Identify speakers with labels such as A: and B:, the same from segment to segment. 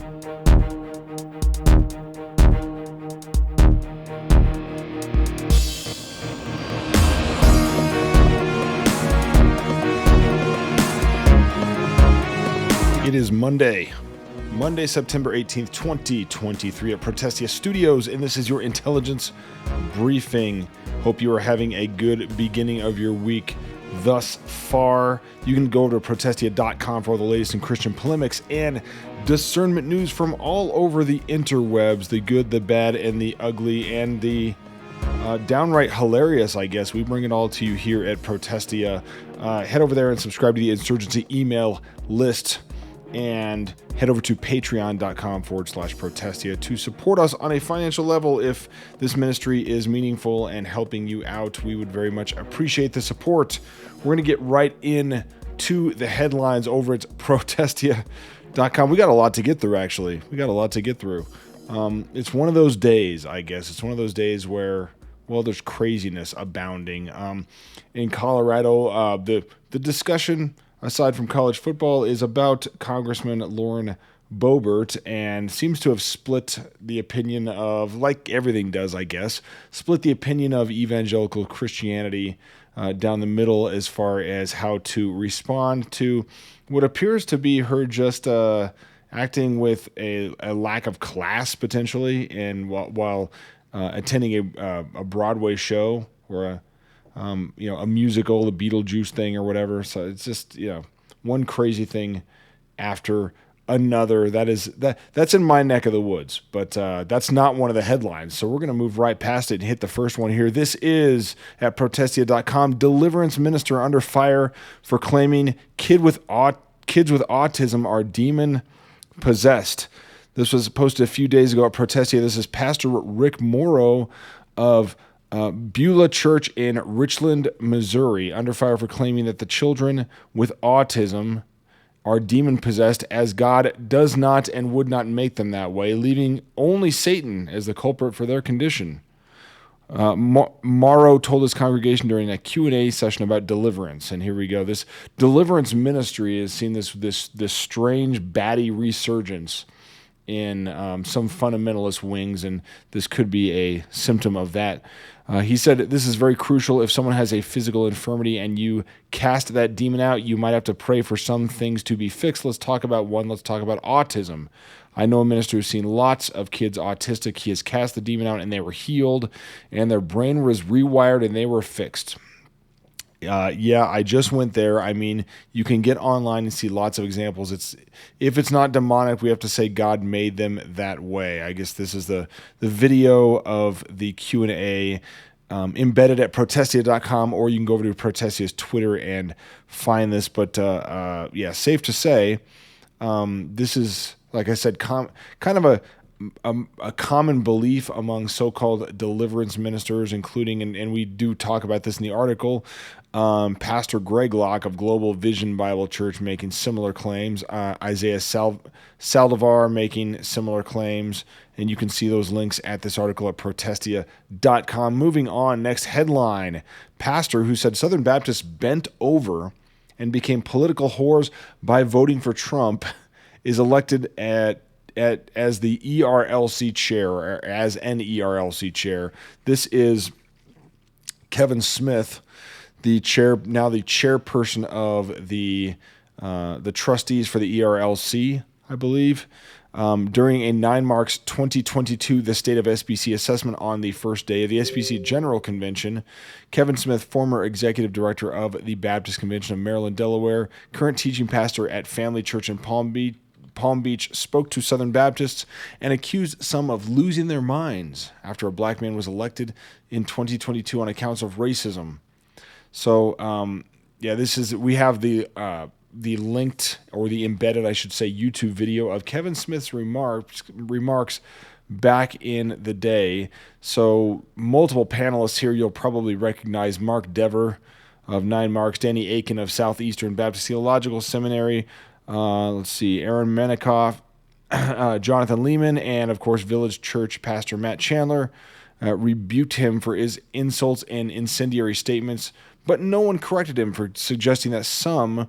A: It is Monday, September 18th, 2023 at Protestia Studios, and this is your intelligence briefing. Hope you are having a good beginning of your week thus far. You can go over to Protestia.com for all the latest in Christian polemics and discernment news from all over the interwebs, the good, the bad, and the ugly, and the downright hilarious, I guess. We bring it all to you here at Protestia. Head over there and subscribe to the Insurgency email list, and head over to patreon.com/Protestia to support us on a financial level. If this ministry is meaningful and helping you out, we would very much appreciate the support. We're going to get right into the headlines over at Protestia.com. We got a lot to get through, actually. It's one of those days, I guess. It's one of those days where, well, there's craziness abounding. In Colorado, the discussion, aside from college football, is about Congressman Lauren Boebert, and seems to have split the opinion of, like everything does, I guess, split the opinion of evangelical Christianity down the middle as far as how to respond to what appears to be her just acting with a lack of class, potentially, and while attending a Broadway show or a musical, the Beetlejuice thing or whatever. So it's just, one crazy thing after another. That's in my neck of the woods, but that's not one of the headlines. So we're going to move right past it and hit the first one here. This is at Protestia.com. Deliverance minister under fire for claiming kids with autism are demon possessed. This was posted a few days ago at Protestia. This is Pastor Rick Morrow of Bethel Church in Richland, Missouri, under fire for claiming that the children with autism are demon-possessed, as God does not and would not make them that way, leaving only Satan as the culprit for their condition. Morrow told his congregation during a Q&A session about deliverance, and here we go. This deliverance ministry has seen this strange, batty resurgence in some fundamentalist wings, and this could be a symptom of that. He said, this is very crucial. If someone has a physical infirmity and you cast that demon out, you might have to pray for some things to be fixed. Let's talk about one. Let's talk about autism. I know a minister who's seen lots of kids autistic. He has cast the demon out and they were healed, and their brain was rewired and they were fixed. I just went there. I mean, you can get online and see lots of examples. If it's not demonic, we have to say God made them that way. I guess this is the video of the Q&A embedded at Protestia.com, or you can go over to Protestia's Twitter and find this. But safe to say, this is, like I said, kind of a common belief among so-called deliverance ministers, including, and we do talk about this in the article, Pastor Greg Locke of Global Vision Bible Church making similar claims, Isaiah Saldivar making similar claims, and you can see those links at this article at Protestia.com. Moving on, next headline, pastor who said Southern Baptists bent over and became political whores by voting for Trump is elected as the ERLC chair, or as an ERLC chair. This is Kevin Smith, the chairperson of the trustees for the ERLC, I believe. During a 9 Marks 2022 the State of SBC assessment on the first day of the SBC General Convention, Kevin Smith, former executive director of the Baptist Convention of Maryland, Delaware, current teaching pastor at Family Church in Palm Beach, spoke to Southern Baptists and accused some of losing their minds after a black man was elected in 2022 on accounts of racism. So, we have the linked, or the embedded, I should say, YouTube video of Kevin Smith's remarks back in the day. So, multiple panelists here you'll probably recognize: Mark Dever of 9 Marks, Danny Aiken of Southeastern Baptist Theological Seminary, Aaron Menikoff, Jonathan Lehman, and of course Village Church pastor Matt Chandler rebuked him for his insults and incendiary statements, but no one corrected him for suggesting that some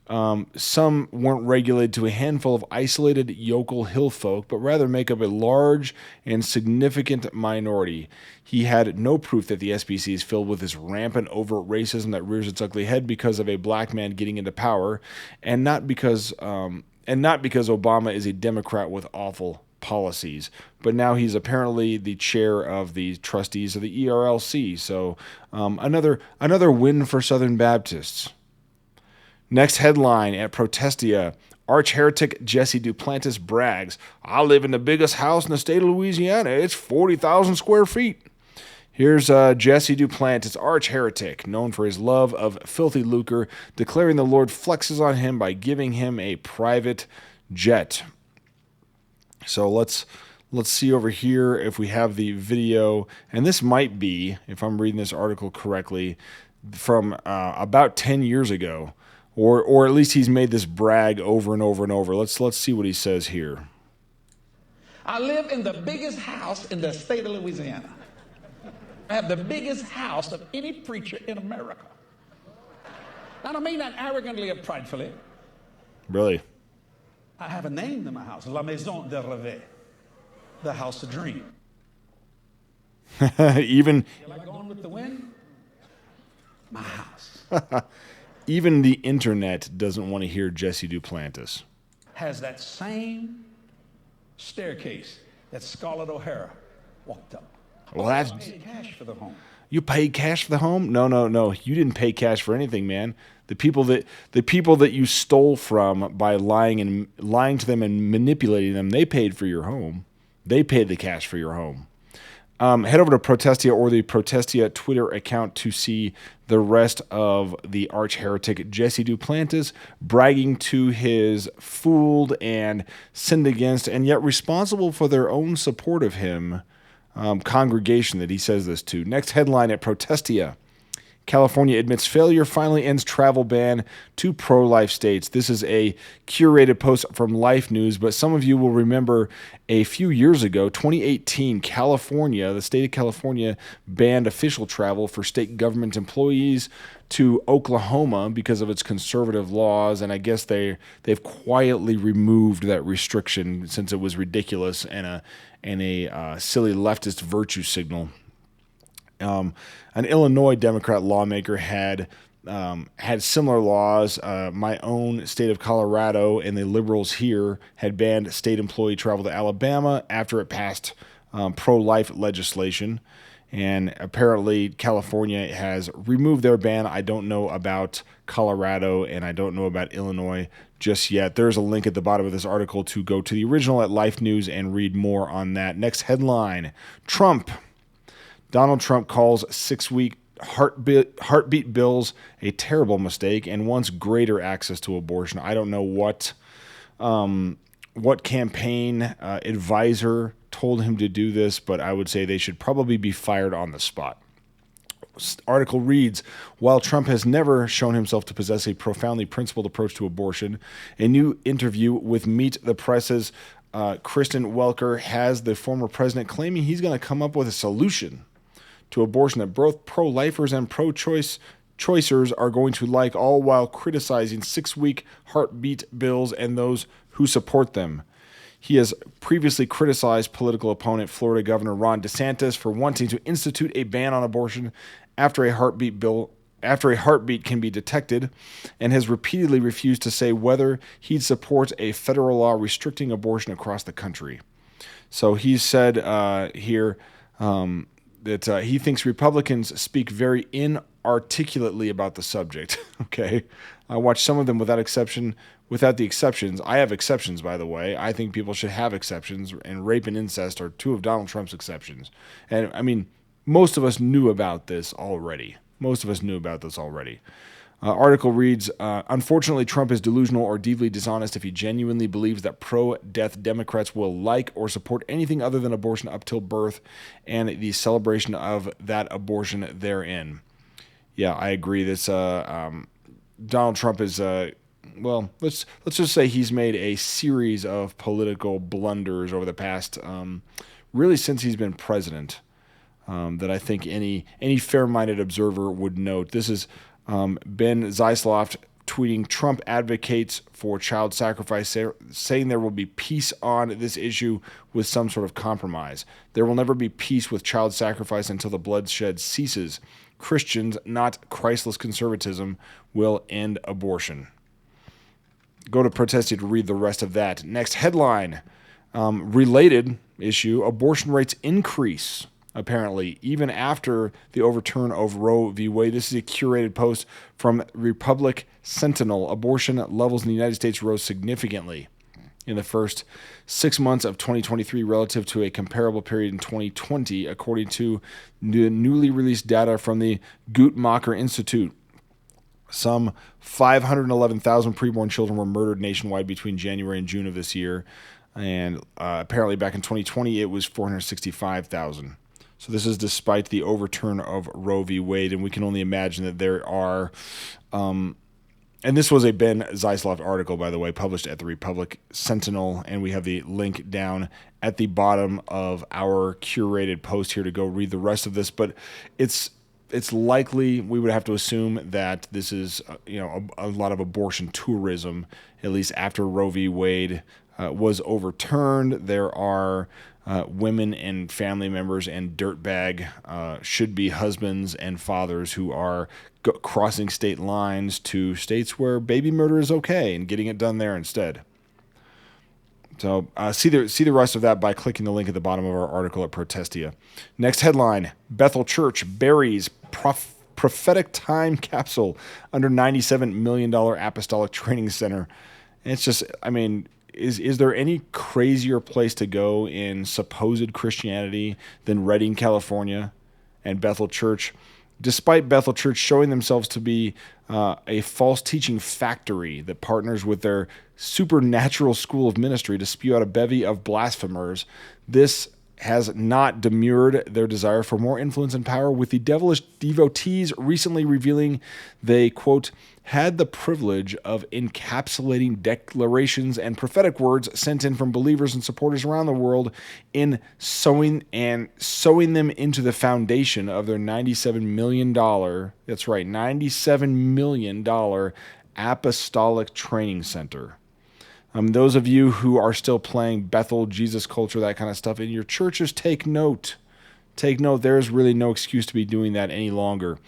A: Some weren't regulated to a handful of isolated yokel hill folk, but rather make up a large and significant minority. He had no proof that the SBC is filled with this rampant, overt racism that rears its ugly head because of a black man getting into power, and not because Obama is a Democrat with awful policies. But now he's apparently the chair of the trustees of the ERLC. So another win for Southern Baptists. Next headline at Protestia. Arch-heretic Jesse Duplantis brags, I live in the biggest house in the state of Louisiana. It's 40,000 square feet. Here's Jesse Duplantis, arch-heretic, known for his love of filthy lucre, declaring the Lord flexes on him by giving him a private jet. So let's see over here if we have the video. And this might be, if I'm reading this article correctly, from about 10 years ago. Or at least he's made this brag over and over and over. Let's see what he says here.
B: I live in the biggest house in the state of Louisiana. I have the biggest house of any preacher in America. I don't mean that arrogantly or pridefully.
A: Really?
B: I have a name in my house, La Maison de Rêve, the house of dream.
A: Even.
B: You like going with the wind? My house.
A: Even the internet doesn't want to hear Jesse Duplantis.
B: Has that same staircase that Scarlett O'Hara walked up.
A: Well, that's.
B: Paid cash for the home.
A: You paid cash for the home? No. You didn't pay cash for anything, man. The people that you stole from by lying to them and manipulating them, they paid for your home. They paid the cash for your home. Head over to Protestia or the Protestia Twitter account to see the rest of the arch-heretic Jesse Duplantis bragging to his fooled and sinned against and yet responsible for their own support of him congregation that he says this to. Next headline at Protestia. California admits failure, finally ends travel ban to pro-life states. This is a curated post from Life News, but some of you will remember a few years ago, 2018, California, the state of California, banned official travel for state government employees to Oklahoma because of its conservative laws, and I guess they've quietly removed that restriction since it was ridiculous and a silly leftist virtue signal. An Illinois Democrat lawmaker had similar laws. My own state of Colorado and the liberals here had banned state employee travel to Alabama after it passed pro-life legislation. And apparently California has removed their ban. I don't know about Colorado and I don't know about Illinois just yet. There's a link at the bottom of this article to go to the original at Life News and read more on that. Next headline, Donald Trump calls 6-week heartbeat bills a terrible mistake and wants greater access to abortion. I don't know what campaign advisor told him to do this, but I would say they should probably be fired on the spot. Article reads, while Trump has never shown himself to possess a profoundly principled approach to abortion, a new interview with Meet the Press's Kristen Welker has the former president claiming he's going to come up with a solution to abortion that both pro-lifers and pro-choicers are going to like, all while criticizing 6-week heartbeat bills and those who support them. He has previously criticized political opponent Florida Governor Ron DeSantis for wanting to institute a ban on abortion after a heartbeat can be detected, and has repeatedly refused to say whether he'd support a federal law restricting abortion across the country. So he said here that he thinks Republicans speak very inarticulately about the subject. Okay, I watched some of them without the exceptions. I have exceptions, by the way. I think people should have exceptions, and rape and incest are two of Donald Trump's exceptions. And I mean, most of us knew about this already. Article reads, unfortunately, Trump is delusional or deeply dishonest if he genuinely believes that pro-death Democrats will like or support anything other than abortion up till birth and the celebration of that abortion therein. Yeah, I agree. This Donald Trump is, let's just say he's made a series of political blunders over the past, really since he's been president, that I think any fair-minded observer would note. This is Ben Zeisloft tweeting, Trump advocates for child sacrifice, saying there will be peace on this issue with some sort of compromise. There will never be peace with child sacrifice until the bloodshed ceases. Christians, not Christless conservatism, will end abortion. Go to Protestia to read the rest of that. Next headline, related issue, abortion rates increase, apparently, even after the overturn of Roe v. Wade. This is a curated post from Republic Sentinel. Abortion levels in the United States rose significantly in the first 6 months of 2023 relative to a comparable period in 2020, according to the newly released data from the Guttmacher Institute. Some 511,000 preborn children were murdered nationwide between January and June of this year, and apparently back in 2020 it was 465,000. So this is despite the overturn of Roe v. Wade, and we can only imagine that there are... and this was a Ben Zeisloff article, by the way, published at the Republic Sentinel, and we have the link down at the bottom of our curated post here to go read the rest of this. But it's likely, we would have to assume, that this is a lot of abortion tourism, at least after Roe v. Wade was overturned. There are women and family members and dirtbag should-be husbands and fathers who are crossing state lines to states where baby murder is okay and getting it done there instead. So see the rest of that by clicking the link at the bottom of our article at Protestia. Next headline, Bethel Church buries prophetic time capsule under $97 million apostolic training center. And it's just, I mean, is there any crazier place to go in supposed Christianity than Redding, California, and Bethel Church? Despite Bethel Church showing themselves to be a false teaching factory that partners with their supernatural school of ministry to spew out a bevy of blasphemers, this has not demurred their desire for more influence and power, with the devilish devotees recently revealing they, quote, had the privilege of encapsulating declarations and prophetic words sent in from believers and supporters around the world in sewing them into the foundation of their $97 million, that's right, $97 million apostolic training center. Those of you who are still playing Bethel, Jesus culture, that kind of stuff in your churches, take note. Take note, there is really no excuse to be doing that any longer.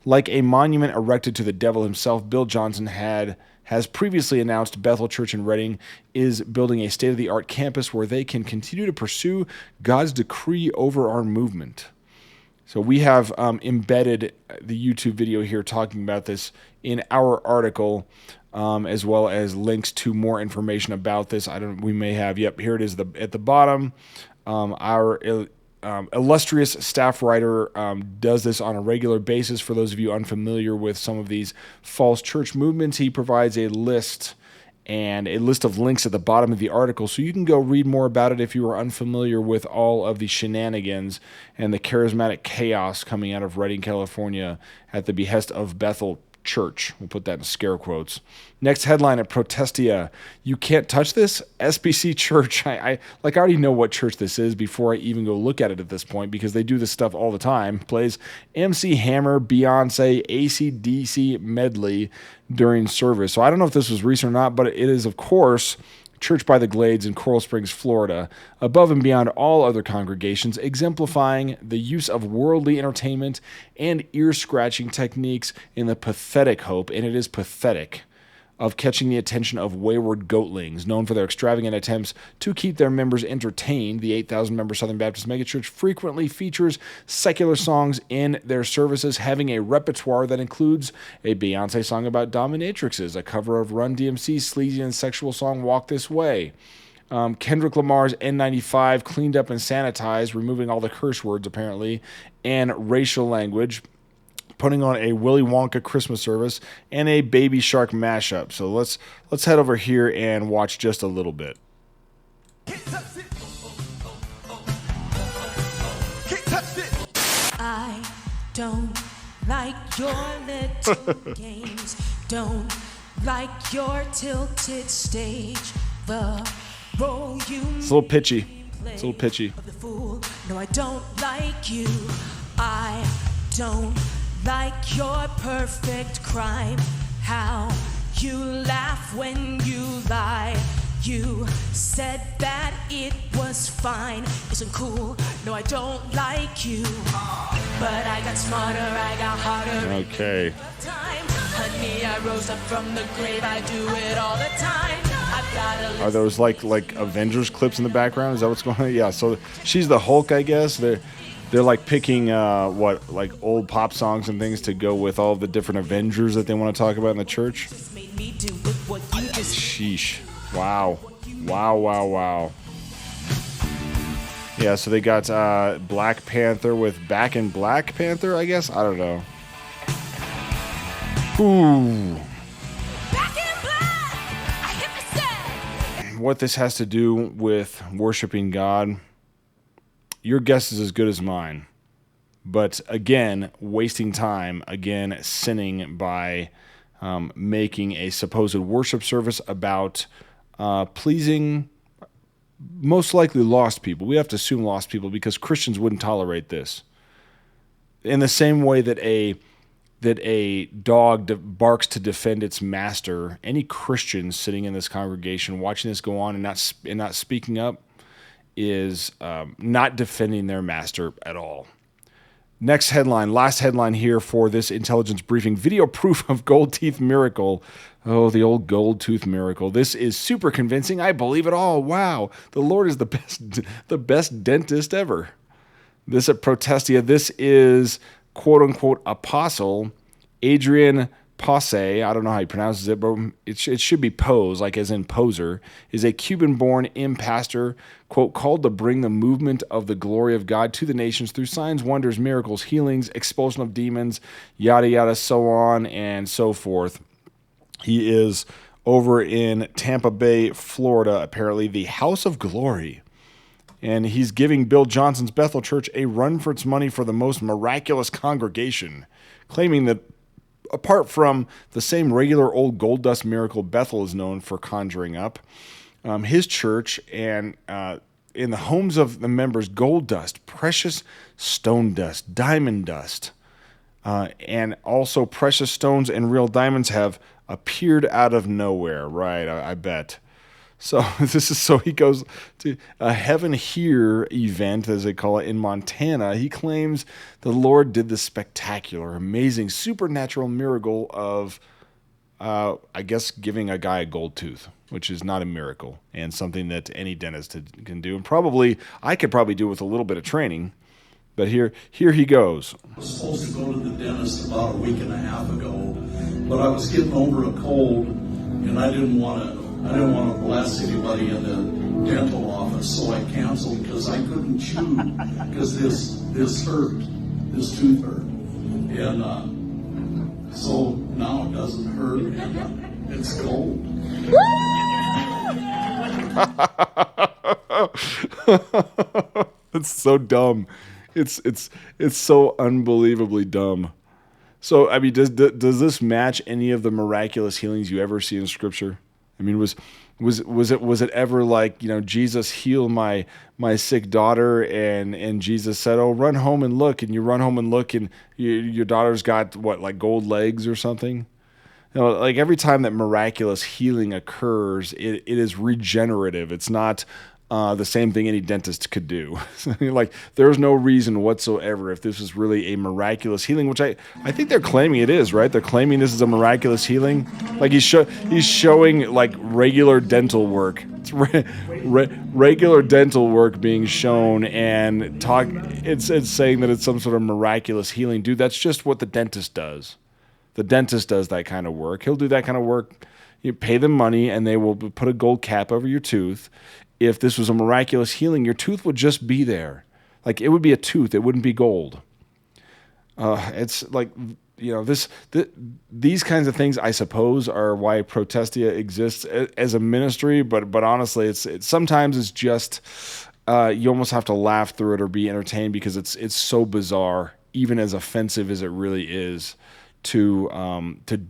A: Like a monument erected to the devil himself, Bill Johnson has previously announced Bethel Church in Redding is building a state-of-the-art campus where they can continue to pursue God's decree over our movement. So we have embedded the YouTube video here talking about this in our article, as well as links to more information about this. We may have, yep, here it is at the bottom. Our illustrious staff writer does this on a regular basis. For those of you unfamiliar with some of these false church movements, he provides a list of links at the bottom of the article, so you can go read more about it if you are unfamiliar with all of the shenanigans and the charismatic chaos coming out of Redding, California at the behest of Bethel Church. We'll put that in scare quotes. Next headline at Protestia. You can't touch this? SBC Church. I already know what church this is before I even go look at it at this point, because they do this stuff all the time. Plays MC Hammer, Beyonce, AC/DC medley during service. So I don't know if this was recent or not, but it is, of course, Church by the Glades in Coral Springs, Florida, above and beyond all other congregations, exemplifying the use of worldly entertainment and ear-scratching techniques in the pathetic hope, and it is pathetic, of catching the attention of wayward goatlings. Known for their extravagant attempts to keep their members entertained, the 8,000-member Southern Baptist megachurch frequently features secular songs in their services, having a repertoire that includes a Beyonce song about dominatrixes, a cover of Run DMC's sleazy and sexual song Walk This Way, Kendrick Lamar's N95 cleaned up and sanitized, removing all the curse words apparently, and racial language, putting on a Willy Wonka Christmas service, and a Baby Shark mashup. So let's head over here and watch just a little bit.
C: I don't like your little games, don't like your tilted stage, the role you
A: It's a little pitchy. It's a little pitchy.
C: No, I don't like you. I don't like your perfect crime. How You laugh when you lie. You said that it was fine. Isn't cool. No, I don't like you. But I got smarter, I got harder.
A: Okay.
C: Time. Honey, I rose up from the grave. I do it all the time. I've got a
A: Are those like Avengers clips in the background? Is that what's going on? Yeah. So she's the Hulk, I guess. They're like picking like old pop songs and things to go with all the different Avengers that they want to talk about in the church.
C: made me do with what you just
A: Sheesh. Wow. Wow. Yeah, so they got Black Panther with Back in Black Panther, I guess? I don't know. Ooh.
C: back in black. I hit the set.
A: What this has to do with worshiping God, your guess is as good as mine. But again, wasting time, again, sinning by making a supposed worship service about pleasing most likely lost people. We have to assume lost people because Christians wouldn't tolerate this. In the same way that a dog barks to defend its master, any Christian sitting in this congregation watching this go on and not speaking up is not defending their master at all. Next headline, last headline here for this intelligence briefing. Video proof of gold teeth miracle. Oh, the old gold tooth miracle. This is super convincing. I believe it all. Wow. The Lord is the best dentist ever. This at Protestia. This is quote unquote apostle Adrian Posse, I don't know how he pronounces it, but it should be Pose, like as in poser, is a Cuban-born pastor, quote, called to bring the movement of the glory of God to the nations through signs, wonders, miracles, healings, expulsion of demons, yada, yada, so on and so forth. He is over in Tampa Bay, Florida, apparently the House of Glory. And he's giving Bill Johnson's Bethel Church a run for its money for the most miraculous congregation, claiming that apart from the same regular old gold dust miracle Bethel is known for conjuring up, his church and in the homes of the members, gold dust, precious stone dust, diamond dust, and also precious stones and real diamonds have appeared out of nowhere. Right, I bet. So he goes to a Heaven Here event, as they call it, in Montana. He claims the Lord did the spectacular, amazing, supernatural miracle of, I guess, giving a guy a gold tooth, which is not a miracle and something that any dentist can do. And I could probably do with a little bit of training. But here he goes.
D: I was supposed to go to the dentist about a week and a half ago, but I was getting over a cold, and I didn't want to blast anybody in the dental office, so I canceled because I couldn't chew because this hurt, this tooth hurt, and so now it doesn't hurt, and it's gold.
A: It's so dumb. It's so unbelievably dumb. So I mean, does this match any of the miraculous healings you ever see in Scripture? I mean, was it ever like, Jesus healed my sick daughter and Jesus said, "Oh, run home and look," and you run home and look and your daughter's got what, like gold legs or something? Like every time that miraculous healing occurs, it is regenerative. It's not the same thing any dentist could do. Like there's no reason whatsoever if this is really a miraculous healing, which I think they're claiming it is, right? They're claiming this is a miraculous healing. Like he's showing like regular dental work. It's regular dental work being shown and it's saying that it's some sort of miraculous healing. Dude, that's just what the dentist does. The dentist does that kind of work. He'll do that kind of work. You pay them money and they will put a gold cap over your tooth. If this was a miraculous healing, your tooth would just be there. Like it would be a tooth. It wouldn't be gold. It's like, these kinds of things, I suppose, are why Protestia exists as a ministry. But honestly, it's sometimes it's just you almost have to laugh through it or be entertained because it's so bizarre, even as offensive as it really is, to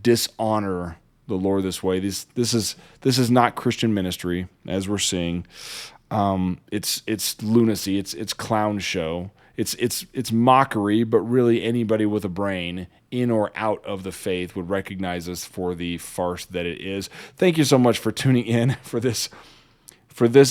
A: dishonor the Lord this way. This is not Christian ministry, as we're seeing. It's lunacy. It's clown show. it's mockery, but really anybody with a brain in or out of the faith would recognize us for the farce that it is. Thank you so much for tuning in for this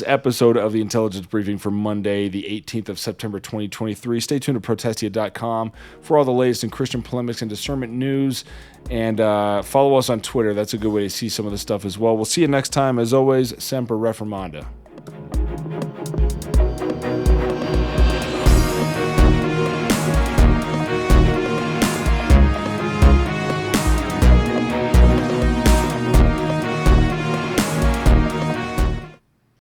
A: episode of the Intelligence Briefing for Monday, the 18th of September, 2023. Stay tuned to Protestia.com for all the latest in Christian polemics and discernment news. And follow us on Twitter. That's a good way to see some of the stuff as well. We'll see you next time. As always, Semper Reformanda.